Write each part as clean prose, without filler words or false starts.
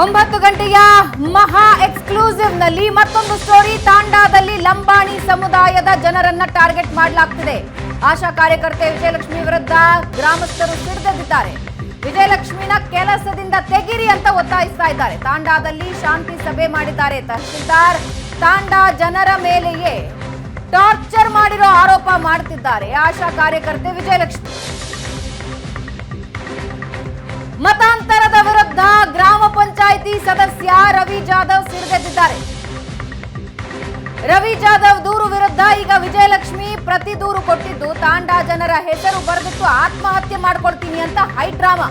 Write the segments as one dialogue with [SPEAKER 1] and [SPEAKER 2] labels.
[SPEAKER 1] 9 ಗಂಟೆಯ ಮಹಾ ಎಕ್ಸ್ಕ್ಲೂಸಿವ್ ನಲ್ಲಿ ಮತ್ತೊಂದು ಸ್ಟೋರಿ. ತಾಂಡಾದಲ್ಲಿ ಲಂಬಾಣಿ ಸಮುದಾಯದ ಜನರನ್ನ ಟಾರ್ಗೆಟ್ ಮಾಡಲಾಗ್ತಿದೆ. ಆಶಾ ಕಾರ್ಯಕರ್ತೆ ವಿಜಯಲಕ್ಷ್ಮಿ ವಿರುದ್ಧ ಗ್ರಾಮಸ್ಥರು ಸಿಡಿದೆದ್ದಿದ್ದಾರೆ. ವಿಜಯಲಕ್ಷ್ಮಿನ ಕೆಲಸದಿಂದ ತೆಗಿರಿ ಅಂತ ಒತ್ತಾಯಿಸ್ತಾ ಇದ್ದಾರೆ. ತಾಂಡಾದಲ್ಲಿ ಶಾಂತಿ ಸಭೆ ಮಾಡಿದ್ದಾರೆ. ತಹಸೀಲ್ದಾರ್ ತಾಂಡಾ ಜನರ ಮೇಲೆಯೇ ಟಾರ್ಚರ್ ಮಾಡಿರೋ ಆರೋಪ ಮಾಡ್ತಿದ್ದಾರೆ ಆಶಾ ಕಾರ್ಯಕರ್ತೆ ವಿಜಯಲಕ್ಷ್ಮಿ. ಮತಾಂತರದ ವಿರುದ್ಧ ಗ್ರಾಮ ಪಂಚಾಯಿತಿ ಸದಸ್ಯ ರವಿ ಜಾಧವ್ ಸಿಡಿದೆದ್ದಿದ್ದಾರೆ. ರವಿ ಜಾಧವ್ ದೂರು ವಿರುದ್ಧ ಈಗ ವಿಜಯಲಕ್ಷ್ಮಿ ಪ್ರತಿ ದೂರು ಕೊಟ್ಟಿದ್ದು ತಾಂಡಾ ಜನರ ಹೆಸರು ಬರೆದಿಟ್ಟು ಆತ್ಮಹತ್ಯೆ ಮಾಡ್ಕೊಳ್ತೀನಿ ಅಂತ ಹೈಡ್ರಾಮಾ.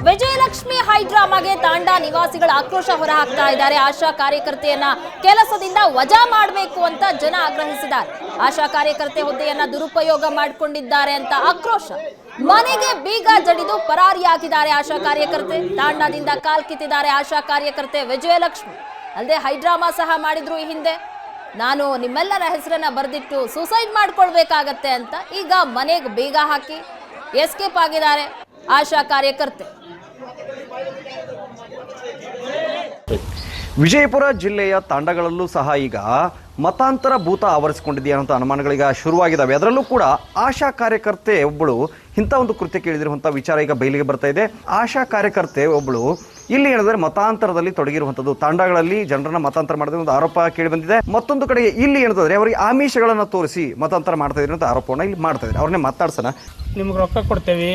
[SPEAKER 2] ವಿಜಯಲಕ್ಷ್ಮಿ ಹೈಡ್ರಾಮಾಗೆ ತಾಂಡಾ ನಿವಾಸಿಗಳ ಆಕ್ರೋಶ ಹೊರಹಾಕ್ತಾ ಇದ್ದಾರೆ. ಆಶಾ ಕಾರ್ಯಕರ್ತೆಯನ್ನ ಕೆಲಸದಿಂದ ವಜಾ ಮಾಡಬೇಕು ಅಂತ ಜನ ಆಗ್ರಹಿಸಿದ್ದಾರೆ. ಆಶಾ ಕಾರ್ಯಕರ್ತೆ ಹುದ್ದೆಯನ್ನ ದುರುಪಯೋಗ ಮಾಡಿಕೊಂಡಿದ್ದಾರೆ ಅಂತ ಆಕ್ರೋಶ. ಮನೆಗೆ ಬೀಗ ಜಡಿದು ಪರಾರಿಯಾಗಿದ್ದಾರೆ ಆಶಾ ಕಾರ್ಯಕರ್ತೆ. ತಾಂಡಾದಿಂದ ಕಾಲ್ಕಿತ್ತಿದ್ದಾರೆ ಆಶಾ ಕಾರ್ಯಕರ್ತೆ ವಿಜಯಲಕ್ಷ್ಮಿ. ಅಲ್ಲದೆ ಹೈಡ್ರಾಮಾ ಸಹ ಮಾಡಿದ್ರು ಈ ಹಿಂದೆ. ನಾನು ನಿಮ್ಮೆಲ್ಲರ ಹೆಸರನ್ನ ಬರೆದಿಟ್ಟು ಸೂಸೈಡ್ ಮಾಡ್ಕೊಳ್ಬೇಕಾಗತ್ತೆ ಅಂತ ಈಗ ಮನೆಗೆ ಬೀಗ ಹಾಕಿ ಎಸ್ಕೇಪ್ ಆಗಿದ್ದಾರೆ ಆಶಾ ಕಾರ್ಯಕರ್ತೆ.
[SPEAKER 3] ವಿಜಯಪುರ ಜಿಲ್ಲೆಯ ತಾಂಡಗಳಲ್ಲೂ ಸಹ ಈಗ ಮತಾಂತರ ಭೂತ ಆವರಿಸಿಕೊಂಡಿದೆಯಾ ಅಂತ ಅನುಮಾನಗಳೀಗ ಶುರುವಾಗಿದ್ದಾವೆ. ಅದರಲ್ಲೂ ಕೂಡ ಆಶಾ ಕಾರ್ಯಕರ್ತೆ ಒಬ್ಬಳು ಇಂಥ ಒಂದು ಕೃತ್ಯ ಕೇಳಿದಿರುವಂಥ ವಿಚಾರ ಈಗ ಬಯಲಿಗೆ ಬರ್ತಾ ಇದೆ. ಆಶಾ ಕಾರ್ಯಕರ್ತೆ ಒಬ್ಬಳು ಇಲ್ಲಿ ಹೇಳಿದ್ರೆ ಮತಾಂತರದಲ್ಲಿ ತೊಡಗಿರುವಂಥದ್ದು, ತಾಂಡಗಳಲ್ಲಿ ಜನರನ್ನ ಮತಾಂತರ ಮಾಡಿದ ಒಂದು ಆರೋಪ ಕೇಳಿ ಬಂದಿದೆ. ಮತ್ತೊಂದು ಕಡೆಗೆ ಇಲ್ಲಿ ಹೇಳಿದ್ರೆ ಅವರಿಗೆ ಆಮಿಷಗಳನ್ನು ತೋರಿಸಿ ಮತಾಂತರ ಮಾಡ್ತಾ ಇದ್ರು ಅಂತ ಆರೋಪವನ್ನು ಇಲ್ಲಿ ಮಾಡ್ತಾ ಇದ್ದಾರೆ. ಅವ್ರನ್ನೇ ಮಾತಾಡ್ಸೋಣ.
[SPEAKER 4] ನಿಮ್ಗೆ ರೊಕ್ಕ ಕೊಡ್ತೇವೆ,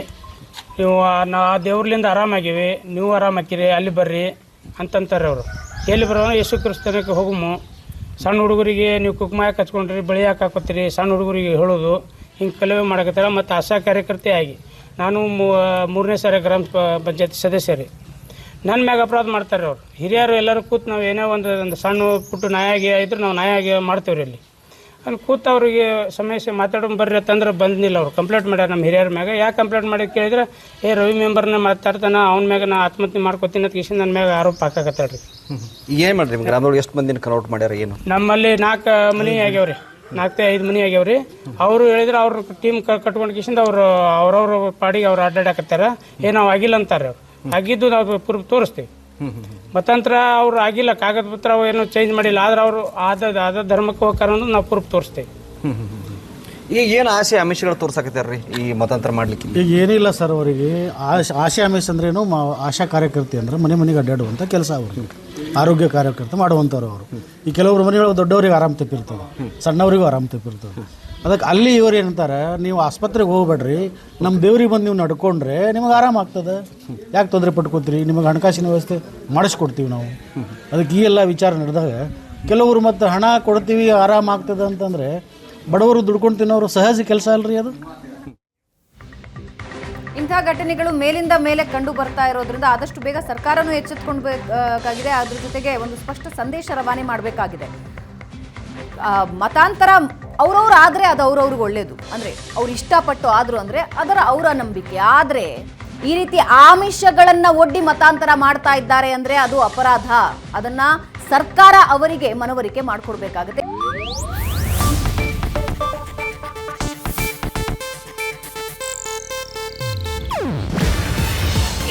[SPEAKER 4] ನೀವು ನಾ ದೇವ್ರಲಿಂದ ಆರಾಮಾಗಿವಿ, ನೀವು ಆರಾಮಾಕಿರಿ, ಅಲ್ಲಿ ಬರ್ರಿ ಅಂತಂತಾರೆ ಅವರು. ಎಲ್ಲಿ ಬರೋ ಯೇಸು ಕ್ರಿಸ್ತನಕ್ಕೆ ಹೋಗುಮು. ಸಣ್ಣ ಹುಡುಗರಿಗೆ ನೀವು ಕುಕ್ಮ ಯಾಕೆ ಹಚ್ಕೊಂಡ್ರಿ, ಬಳಿ ಯಾಕೆ ಹಾಕೋತೀರಿ, ಸಣ್ಣ ಹುಡುಗರಿಗೆ ಹೇಳೋದು ಹಿಂಗೆ ಕಲವೆ ಮಾಡಕತ್ತಾರ. ಮತ್ತು ಆಶಾ ಕಾರ್ಯಕರ್ತೆ ಆಗಿ ನಾನು 3ನೇ ಸಾರಿ ಗ್ರಾಮ ಪಂಚಾಯತಿ ಸದಸ್ಯರಿ. ನನ್ನ ಮ್ಯಾಗ ಅಪರಾಧ ಮಾಡ್ತಾರೆ ಅವರು. ಹಿರಿಯರು ಎಲ್ಲರೂ ಕೂತು ನಾವು ಏನೇ ಒಂದು ಸಣ್ಣ ಪುಟ್ಟು ನ್ಯಾಯಾಗಿ ಇದ್ರೆ ನಾವು ನ್ಯಾಯಾಗಿ ಮಾಡ್ತೇವ್ರಿ. ಅಲ್ಲಿ ಕೂತು ಅವ್ರಿಗೆ ಸಮಸ್ಯೆ ಮಾತಾಡೋದು ಬರ್ರಿ ಅಂತಂದ್ರೆ ಬಂದಿಲ್ಲ. ಅವ್ರು ಕಂಪ್ಲೇಂಟ್ ಮಾಡ್ಯಾರ ನಮ್ಮ ಹಿರಿಯರ ಮ್ಯಾಗ. ಯಾಕೆ ಕಂಪ್ಲೇಂಟ್ ಮಾಡಿ ಕೇಳಿದ್ರೆ ರವಿ ಮೆಂಬರ್ನ ಮಾತಾಡ್ತಾನೆ, ಅವ್ನ ಮ್ಯಾಗ ನಾ ಆತ್ಮಹತ್ಯೆ ಮಾಡ್ಕೊತೀನಿ ಅಂತ ಕಿಶನ್ ನನ್ನ ಮ್ಯಾಗ ಆರೋಪ ಹಾಕಕತ್ತಾಳ್ರಿ.
[SPEAKER 3] ಏನು ಮಾಡ್ರಿ ಗ್ರಾಮದೊಳಗೆ ಎಷ್ಟು ಮಂದಿನ ಕನ್ಔಟ್ ಮಾಡ್ಯಾರ? ಏನು
[SPEAKER 4] ನಮ್ಮಲ್ಲಿ 4 ಮನೆ ಆಗ್ಯಾವ್ರಿ, 4-5 ಮನೆ ಆಗ್ಯಾವ್ರಿ. ಅವರು ಹೇಳಿದ್ರೆ ಅವ್ರ ಟೀಮ್ ಕಟ್ಕೊಂಡು ಕಿಶನ್ ಅವ್ರವ್ರ ಪಾಡಿಗೆ ಅವ್ರು ಅಡ್ಡಾಡಕತ್ತಾರ. ನಾವು ಆಗಿಲ್ಲ ಅಂತಾರೆ. ಅವ್ರು ಆಗಿದ್ದು ನಾವು ಪ್ರೂಫ್ ತೋರಿಸ್ತೀವಿ. ಮತಾಂತರ ಅವ್ರು ಆಗಿಲ್ಲ, ಕಾಗದ ಪತ್ರ ಏನು ಚೇಂಜ್ ಮಾಡಿಲ್ಲ, ಆದ್ರೆ ಅವರು ಆದ ಧರ್ಮಕ್ಕೆ ಹೋಗ್ತಾರ ಅನ್ನೋದು ನಾವು ಪ್ರೂಫ್ ತೋರಿಸ್ತೇವೆ.
[SPEAKER 3] ಈಗ ಏನು ಆಸೆ ಆಮಿಷಗಳು ತೋರ್ಸಕತ್ತಾರ್ರಿ ಈ ಮತಾಂತರ ಮಾಡ್ಲಿಕ್ಕೆ?
[SPEAKER 5] ಈಗ ಏನಿಲ್ಲ ಸರ್, ಅವರಿಗೆ ಆಶೆ ಆಮಿಷ ಅಂದ್ರೇನು, ಆಶಾ ಕಾರ್ಯಕರ್ತೆ ಅಂದ್ರೆ ಮನೆ ಮನೆಗೆ ಅಡ್ಡಾಡುವಂಥ ಕೆಲಸ ಅವ್ರಿಗೆ. ಆರೋಗ್ಯ ಕಾರ್ಯಕರ್ತೆ ಮಾಡುವಂಥವ್ರು ಅವರು. ಈ ಕೆಲವರು ಮನೆಗಳು ದೊಡ್ಡವರಿಗೆ ಆರಾಮ್ ತಪ್ಪಿರ್ತವೆ, ಸಣ್ಣವರಿಗೂ ಆರಾಮ್ ತಪ್ಪಿರ್ತವೆ. ಅದಕ್ಕೆ ಅಲ್ಲಿ ಇವ್ರು ಏನಂತಾರೆ, ನೀವು ಆಸ್ಪತ್ರೆಗೆ ಹೋಗ್ಬೇಡ್ರಿ, ನಮ್ಮ ದೇವ್ರಿಗೆ ಬಂದು ನೀವು ನಡ್ಕೊಂಡ್ರೆ ನಿಮಗೆ ಆರಾಮ ಆಗ್ತದೆ, ಯಾಕೆ ತೊಂದರೆ ಪಟ್ಕೋತೀರಿ, ನಿಮಗೆ ಹಣಕಾಸಿನ ವ್ಯವಸ್ಥೆ ಮಾಡಿಸ್ಕೊಡ್ತೀವಿ ನಾವು. ಅದಕ್ಕೆ ಈ ಎಲ್ಲ ವಿಚಾರ ನಡೆದಾಗ ಕೆಲವರು ಮತ್ತು ಹಣ ಕೊಡ್ತೀವಿ ಆರಾಮ ಆಗ್ತದೆ ಅಂತಂದರೆ ಬಡವರು ದುಡ್ಕೊಂಡು ತಿನ್ನೋರು ಸಹಜ ಕೆಲಸ ಅಲ್ರಿ ಅದು.
[SPEAKER 1] ಇಂಥ ಘಟನೆಗಳು ಮೇಲಿಂದ ಮೇಲೆ ಕಂಡು ಬರ್ತಾ ಇರೋದ್ರಿಂದ ಆದಷ್ಟು ಬೇಗ ಸರ್ಕಾರನೂ ಎಚ್ಚೆತ್ಕೊಳ್ಬೇಕಾಗಿದೆ. ಅದ್ರ ಜೊತೆಗೆ ಒಂದು ಸ್ಪಷ್ಟ ಸಂದೇಶ ರವಾನೆ ಮಾಡಬೇಕಾಗಿದೆ. ಮತಾಂತರ ಅವ್ರವ್ರು ಆದರೆ ಅದು ಅವ್ರವ್ರಿಗೆ ಒಳ್ಳೇದು, ಅಂದರೆ ಅವ್ರು ಇಷ್ಟಪಟ್ಟು ಆದರು ಅಂದರೆ ಅದರ ಅವರ ನಂಬಿಕೆ. ಆದರೆ ಈ ರೀತಿ ಆಮಿಷಗಳನ್ನು ಒಡ್ಡಿ ಮತಾಂತರ ಮಾಡ್ತಾ ಇದ್ದಾರೆ ಅಂದರೆ ಅದು ಅಪರಾಧ. ಅದನ್ನು ಸರ್ಕಾರ ಅವರಿಗೆ ಮನವರಿಕೆ ಮಾಡಿಕೊಡ್ಬೇಕಾಗುತ್ತೆ.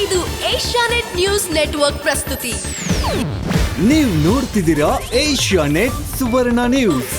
[SPEAKER 6] ಇದು ಏಷ್ಯಾನೆಟ್ ನ್ಯೂಸ್ ನೆಟ್ವರ್ಕ್ ಪ್ರಸ್ತುತಿ.
[SPEAKER 7] ನೀವು ನೋಡ್ತಿದ್ದೀರಾ ಏಷ್ಯಾನೆಟ್ ಸುವರ್ಣ ನ್ಯೂಸ್.